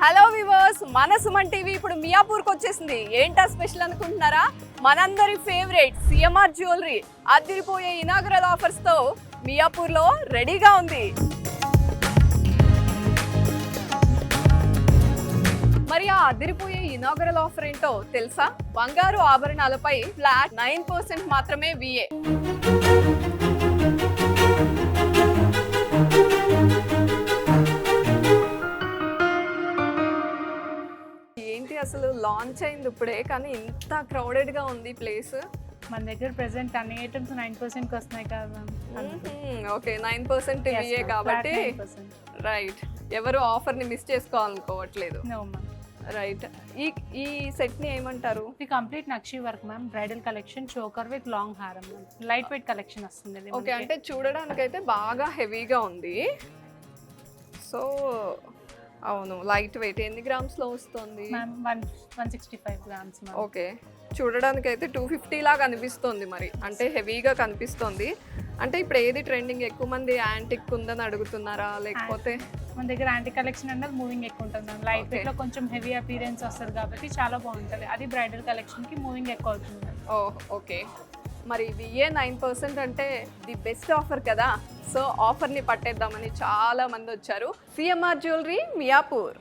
Hello viewers, మన Suman TV ఇప్పుడు మియాపూర్కి వచ్చేసింది. ఏంటా స్పెషల్ అనుకుంటున్నారా? మనందరి ఫేవరెట్ సిఎంఆర్ జ్యువెలరీ అదిరిపోయే ఇనాగరల్ ఆఫర్స్తో మియాపూర్లో రెడీగా ఉంది. మరి ఆ అదిరిపోయే ఇనాగరల్ ఆఫర్ ఏంటో తెలుసా? బంగారు ఆభరణాలపై ఫ్లాట్ 9% మాత్రమే విఏ. ఏంటి అసలు లాంచ్ అయింది ఇప్పుడే, కానీ ఇంత క్రౌడెడ్ గా ఉంది ప్లేస్. మన దగ్గర ప్రెసెంట్ అన్ని ఐటమ్స్ 9% వస్తున్నాయి కదా మ్యామ్. ఓకే, 9% విఏ కాబట్టి రైట్, ఎవరు ఆఫర్ ని మిస్ చేసుకోవాలనుకోవట్లేదు. రైట్, ఈ సెట్ ని ఏమంటారు? ఇది complete nakshi work ma'am, bridal collection, choker with long హారం, లైట్ వెయిట్ కలెక్షన్ వస్తుంది ఇది. ఓకే, అంటే చూడడానికి అయితే బాగా హెవీగా ఉంది. సో అవును, లైట్ వెయిట్. ఎన్ని గ్రామ్స్ లో వస్తుంది? 165 గ్రామ్స్. ఓకే, చూడడానికి అయితే 250 లాగా అనిపిస్తుంది. మరి అంటే హెవీగా కనిపిస్తుంది. అంటే ఇప్పుడు ఏది ట్రెండింగ్? ఎక్కువ మంది యాంటిక్ ఉందని అడుగుతున్నారా, లేకపోతే? మన దగ్గర యాంటిక్ కలెక్షన్ అనేది మూవింగ్ ఎక్కువ ఉంటుంది మ్యామ్. లైట్ వెయిట్ లో కొంచెం హెవీ అపీరెన్స్ వస్తుంది కాబట్టి చాలా బాగుంటుంది. అది బ్రైడల్ కలెక్షన్ కి మూవింగ్ ఎక్కువ అవుతుంది. ఓకే, మరి విఏ 9% అంటే ది బెస్ట్ ఆఫర్ కదా. సో ఆఫర్ని పట్టేద్దామని చాలా మంది వచ్చారు. CMR jewellery Miyapur.